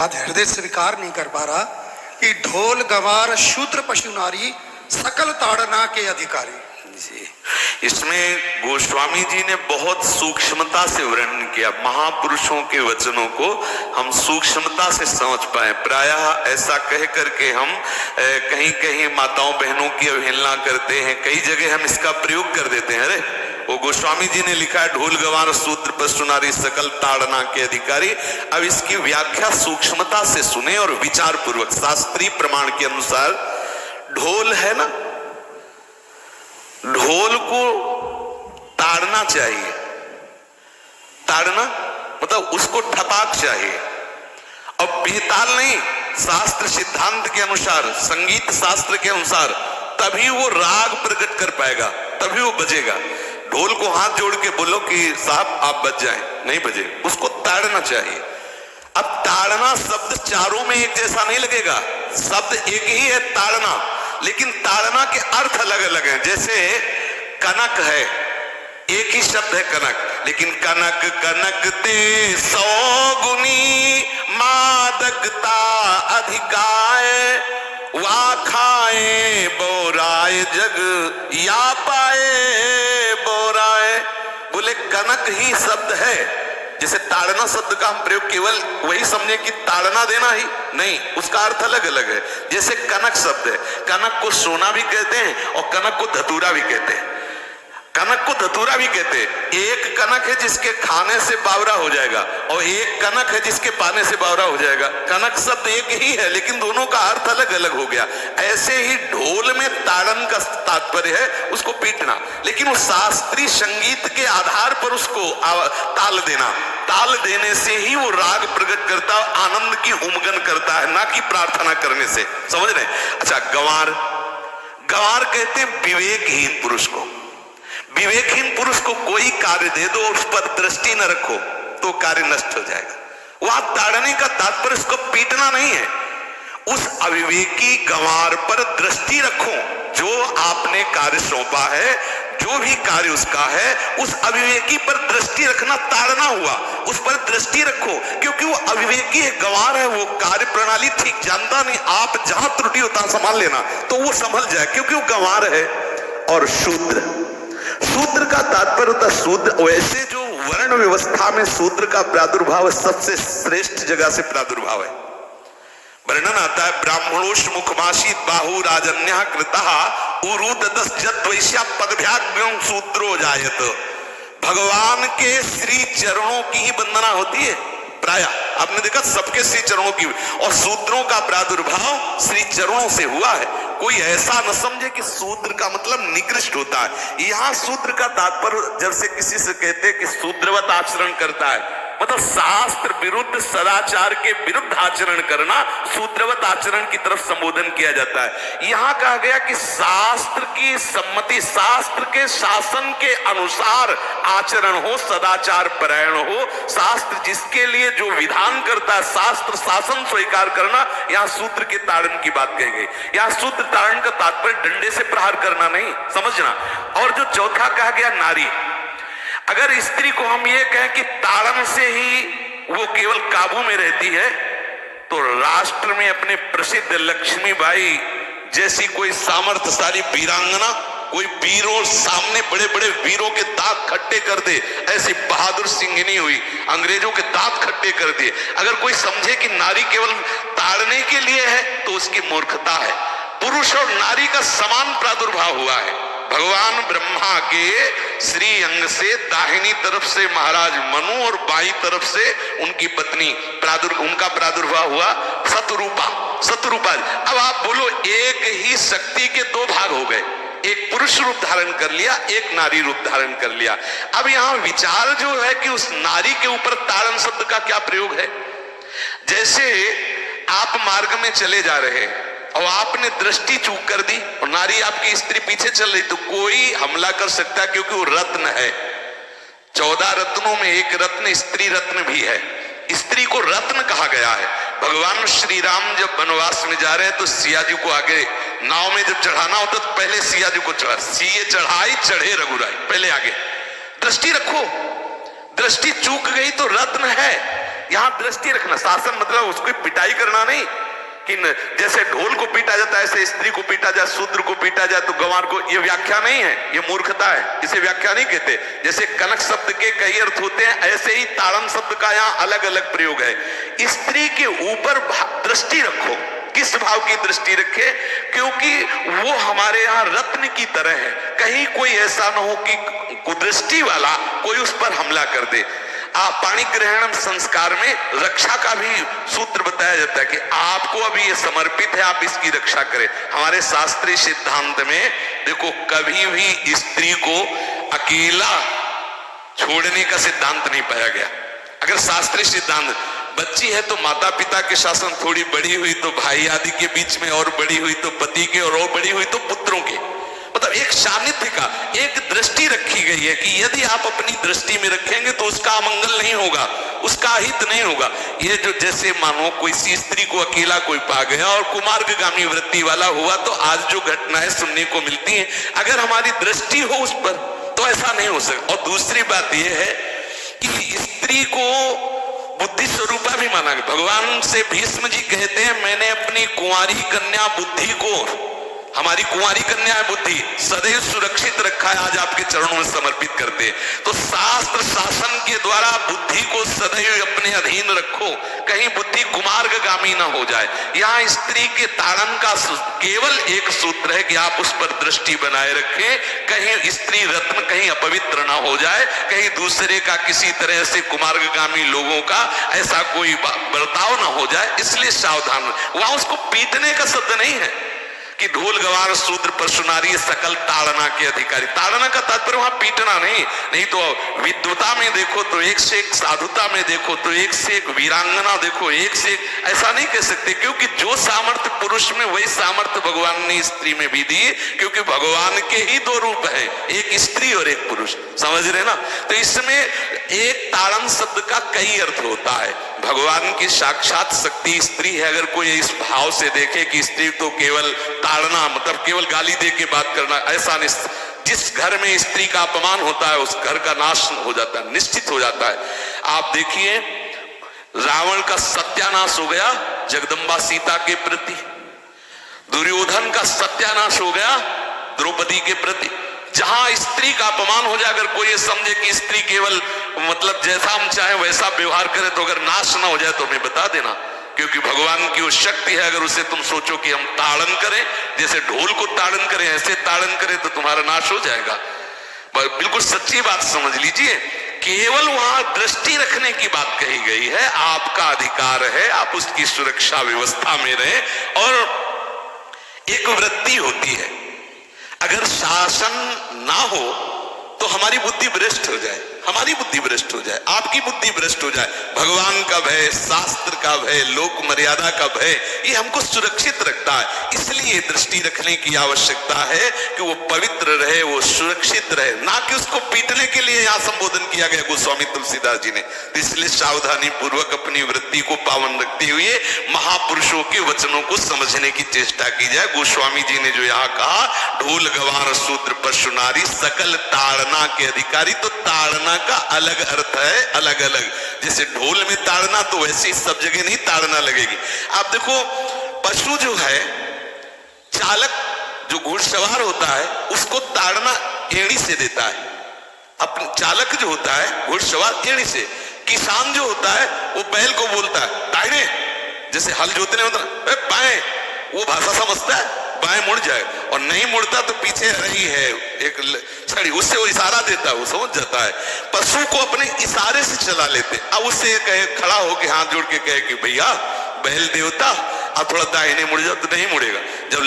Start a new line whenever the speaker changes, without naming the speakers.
बात हृदय स्वीकार नहीं कर पा रहा कि ढोल गवार शूद्र पशु नारी सकल ताड़ना के अधिकारी।
जी, इसमें गोस्वामी जी ने बहुत सूक्ष्मता से वर्णन किया। महापुरुषों के वचनों को हम सूक्ष्मता से समझ पाए। प्रायः ऐसा कह करके हम कहीं कहीं माताओं बहनों की अवहेलना करते हैं, कई जगह हम इसका प्रयोग कर देते हैं। अरे वो गोस्वामी जी ने लिखा है ढोल गवार शूद्र पशु नारी सकल ताड़ना के अधिकारी। अब इसकी व्याख्या सूक्ष्मता से सुने और विचार पूर्वक। शास्त्रीय प्रमाण के अनुसार ढोल है ना, ढोल को ताड़ना चाहिए। ताड़ना मतलब उसको ठपाक चाहिए, और बेताल नहीं। शास्त्र सिद्धांत के अनुसार, संगीत शास्त्र के अनुसार तभी वो राग प्रकट कर पाएगा, तभी वो बजेगा। ढोल को हाथ जोड़ के बोलो कि साहब आप बज जाएं, नहीं बजे, उसको ताड़ना चाहिए। अब ताड़ना शब्द चारों में एक जैसा नहीं लगेगा, शब्द एक ही है ताड़ना, लेकिन ताड़ना के अर्थ अलग अलग हैं। जैसे कनक है, एक ही शब्द है कनक, लेकिन कनक कनक ते 100 गुनी मादकता अधिकाय, वा खाए बोराए जग या पाए बोराए। बोले कनक ही शब्द है। जैसे ताड़ना शब्द का हम प्रयोग केवल वही समझे कि ताड़ना देना ही नहीं, उसका अर्थ अलग अलग है। जैसे कनक शब्द है, कनक को सोना भी कहते हैं और कनक को धतूरा भी कहते हैं। कनक को धतूरा भी कहते हैं। एक कनक है जिसके खाने से बावरा हो जाएगा, और एक कनक है जिसके पाने से बावरा हो जाएगा। कनक शब्द एक ही है, लेकिन दोनों का अर्थ अलग अलग हो गया। ऐसे ही ढोल में ताड़न का तात्पर्य है उसको पीटना, लेकिन वो शास्त्रीय संगीत के आधार पर उसको ताल देना। ताल देने से ही वो राग प्रकट करता है, आनंद की उमगन करता है, ना कि प्रार्थना करने से। समझ रहे? अच्छा, गंवार, गंवार कहते हैं विवेकहीन पुरुष को। विवेकहीन पुरुष को कोई कार्य दे दो, उस पर दृष्टि न रखो तो कार्य नष्ट हो जाएगा। वहां ताड़ने का तात्पर्य उसको पीटना नहीं है, उस अविवेकी गंवार पर दृष्टि रखो। जो आपने कार्य सौंपा है, जो भी कार्य उसका है, उस अविवेकी पर दृष्टि रखना ताड़ना हुआ। उस पर दृष्टि रखो, क्योंकि वो अविवेकी है, गंवार है, वो कार्य प्रणाली ठीक जानता नहीं। आप जहां त्रुटि होता संभाल लेना तो वो संभल जाए, क्योंकि वो गंवार है। और शूद्र, शूद्र का तात्पर्य होता है शूद्र। वैसे जो वर्ण व्यवस्था में शूद्र का प्रादुर्भाव सबसे श्रेष्ठ जगह से प्रादुर्भाव है। वर्णन आता है ब्राह्मणोष मुखमासी बाहु राजन्य कृतः उरुदस जत वैश्या पदभ्याग्यं शूद्रो जायत। भगवान के श्री चरणों की ही वंदना होती है। प्राय आपने देखा सबके श्री चरणों की, और शूद्रों का प्रादुर्भाव श्री चरणों से हुआ है। कोई ऐसा न समझे कि शूद्र का मतलब निकृष्ट होता है। यहाँ शूद्र का तात्पर्य जब से किसी से कहते हैं कि शूद्रवत आचरण करता है, मतलब शास्त्र विरुद्ध सदाचार के विरुद्ध आचरण करना शूद्रवत आचरण की तरफ संबोधन किया जाता है। यहाँ कहा गया कि शास्त्र की सम्मति, शास्त्र के शासन के अनुसार आचरण हो, सदाचार परायण हो। शास्त्र जिसके लिए जो विधान करता है, शास्त्र शासन स्वीकार करना, यहाँ शूद्र के ताड़न की बात कही गई। यहाँ शूद्र ताड़न का तात्पर्य डंडे से प्रहार करना नहीं, समझना। और जो चौथा कहा गया नारी, अगर स्त्री को हम ये कहें कि ताड़न से ही वो केवल काबू में रहती है, तो राष्ट्र में अपने प्रसिद्ध लक्ष्मीबाई जैसी कोई सामर्थ्यशाली वीरांगना, कोई वीरों सामने बड़े बड़े वीरों के दांत खट्टे कर दे, ऐसी बहादुर सिंहिनी हुई, अंग्रेजों के दांत खट्टे कर दिए। अगर कोई समझे कि नारी केवल ताड़ने के लिए है तो उसकी मूर्खता है। पुरुष और नारी का समान प्रादुर्भाव हुआ है। भगवान ब्रह्मा के श्री अंग से दाहिनी तरफ से महाराज मनु और बाईं तरफ से उनकी पत्नी उनका प्रादुर्भाव हुआ शतरूपा। शतरूपा, अब आप बोलो एक ही शक्ति के दो भाग हो गए, एक पुरुष रूप धारण कर लिया, एक नारी रूप धारण कर लिया। अब यहाँ विचार जो है कि उस नारी के ऊपर ताड़न शब्द का क्या प्रयोग है। जैसे आप मार्ग में चले जा रहे हैं और आपने दृष्टि चूक कर दी और नारी आपकी स्त्री पीछे चल रही, तो कोई हमला कर सकता है, क्योंकि वो रत्न है। 14 रत्नों में एक रत्न स्त्री रत्न भी है। स्त्री को रत्न कहा गया है। भगवान श्री राम जब वनवास में जा रहे हैं तो सिया जी को आगे नाव में जब चढ़ाना होता तो पहले सिया जी को चढ़ा, सीए चढ़ाई चढ़े रघुराई, पहले आगे। दृष्टि रखो, दृष्टि चूक गई तो रत्न है, यहां दृष्टि रखना। शासन मतलब उसको पिटाई करना नहीं कि जैसे ढोल को पीटा जाता है ऐसे स्त्री को पीटा जाए, शूद्र को पीटा जाए तो गंवार को, ये व्याख्या नहीं है, ये मूर्खता है, इसे व्याख्या नहीं कहते। जैसे कनक शब्द के कई अर्थ होते हैं, ऐसे ही ताड़न शब्द का यहाँ अलग अलग प्रयोग है। स्त्री के ऊपर दृष्टि रखो। किस भाव की दृष्टि रखे? क्योंकि वो हमारे यहाँ रत्न की तरह है, कहीं कोई ऐसा ना हो कि कुदृष्टि वाला कोई उस पर हमला कर दे। पाणी ग्रहण संस्कार में रक्षा का भी सूत्र बताया जाता है कि आपको अभी ये समर्पित है, आप इसकी रक्षा करें। हमारे शास्त्रीय सिद्धांत में देखो, कभी भी स्त्री को अकेला छोड़ने का सिद्धांत नहीं पाया गया। अगर शास्त्रीय सिद्धांत, बच्ची है तो माता पिता के शासन, थोड़ी बड़ी हुई तो भाई आदि के बीच में, और बड़ी हुई तो पति के, और बड़ी हुई तो पुत्रों के, मतलब एक सानिध्य का एक दृष्टि रखी गई है कि यदि आप अपनी दृष्टि में रखेंगे तो उसका अमंगल नहीं होगा, उसका हित नहीं होगा। ये जो जैसे मानो कोई सी स्त्री को अकेला कोई पा गया और कुमार्गगामी वृत्ति वाला हुआ, तो आज जो घटनाएं सुनने को मिलती हैं, अगर हमारी दृष्टि हो उस पर तो ऐसा नहीं हो सकता। और दूसरी बात यह है कि स्त्री को बुद्धि स्वरूपा भी माना गया। भगवान से भीष्म जी कहते हैं, मैंने अपनी कुंवारी कन्या बुद्धि को, हमारी कुंवारी कन्या है बुद्धि, सदैव सुरक्षित रखा है, आज आपके चरणों में समर्पित करते हैं। तो शास्त्र शासन के द्वारा बुद्धि को सदैव अपने अधीन रखो, कहीं बुद्धि कुमार्गगामी ना हो जाए। यहाँ स्त्री के ताड़न का केवल एक सूत्र है कि आप उस पर दृष्टि बनाए रखें, कहीं स्त्री रत्न कहीं अपवित्र ना हो जाए, कहीं दूसरे का किसी तरह से कुमार्गगामी लोगों का ऐसा कोई बर्ताव ना हो जाए, इसलिए सावधान। वहां उसको पीटने का शब्द नहीं है कि ढोल गवार शूद्र पशु नारी सकल ताड़ना के अधिकारी। ताड़ना का तात्पर्य वहां पीटना नहीं तो विद्वता में देखो तो एक से एक, साधुता में देखो तो एक से एक, वीरांगना देखो एक से एक, ऐसा नहीं कह सकते। क्योंकि जो सामर्थ्य पुरुष में, वही सामर्थ्य भगवान ने स्त्री में भी दी, क्योंकि भगवान के ही दो रूप है, एक स्त्री और एक पुरुष, समझ रहे ना। तो इसमें एक ताड़न शब्द का कई अर्थ होता है। भगवान की साक्षात शक्ति स्त्री है। अगर कोई इस भाव से देखे कि स्त्री तो केवल ताड़ना, मतलब केवल गाली दे के बात करना, ऐसा नहीं। जिस घर में स्त्री का अपमान होता है उस घर का नाश हो जाता है, निश्चित हो जाता है। आप देखिए, रावण का सत्यानाश हो गया जगदम्बा सीता के प्रति, दुर्योधन का सत्यानाश हो गया द्रौपदी के प्रति। जहां स्त्री का अपमान हो जाए, अगर कोई ये समझे कि स्त्री केवल मतलब जैसा हम चाहे वैसा व्यवहार करे, तो अगर नाश ना हो जाए तो हमें बता देना, क्योंकि भगवान की वो शक्ति है। अगर उसे तुम सोचो कि हम ताड़न करें, जैसे ढोल को ताड़न करें ऐसे ताड़न करें, तो तुम्हारा नाश हो जाएगा। बिल्कुल सच्ची बात समझ लीजिए। केवल वहां दृष्टि रखने की बात कही गई है, आपका अधिकार है, आप उसकी सुरक्षा व्यवस्था में रहे। और एक वृत्ति होती है, अगर शासन ना हो तो हमारी बुद्धि भ्रष्ट हो जाए, हमारी बुद्धि भ्रष्ट हो जाए, आपकी बुद्धि भ्रष्ट हो जाए। भगवान का भय, शास्त्र का भय, लोक मर्यादा का भय, ये हमको सुरक्षित रखता है। इसलिए दृष्टि रखने की आवश्यकता है कि वो पवित्र रहे, वो सुरक्षित रहे, ना कि उसको पीटने के लिए यहाँ संबोधन किया गया गोस्वामी तुलसीदास जी ने। तो इसलिए सावधानी पूर्वक अपनी वृत्ति को पावन रखते हुए महापुरुषों के वचनों को समझने की चेष्टा की जाए। गोस्वामी जी ने जो यहाँ कहा, ढोल गवार शूद्र पशु नारी सकल ताड़ना के अधिकारी, तो ताड़ना का अलग अर्थ है, अलग अलग। जैसे ढोल में ताड़ना, तो वैसे सब जगह नहीं ताड़ना लगेगी। आप देखो, पशु जो है, चालक जो घुड़सवार होता है उसको ताड़ना एड़ी से देता है। अपने चालक जो होता है घुड़सवार एड़ी से। किसान जो होता है वो बैल को बोलता है दाहिने, जैसे हल जोतने होता है बाएं, वो भाषा समझता है, बाएं मुड़ जाए, और नहीं मुड़ता तो पीछे रही है एक छड़ी, उससे वो इशारा देता है, वो समझ जाता है। पशु को अपने इशारे से चला लेते। अब उससे कहे, खड़ा होके हाथ जोड़ के कहे कि भैया बैल देवता, अब थोड़ा दाहिने मुड़ जाओ, तो नहीं मुड़ेगा। जब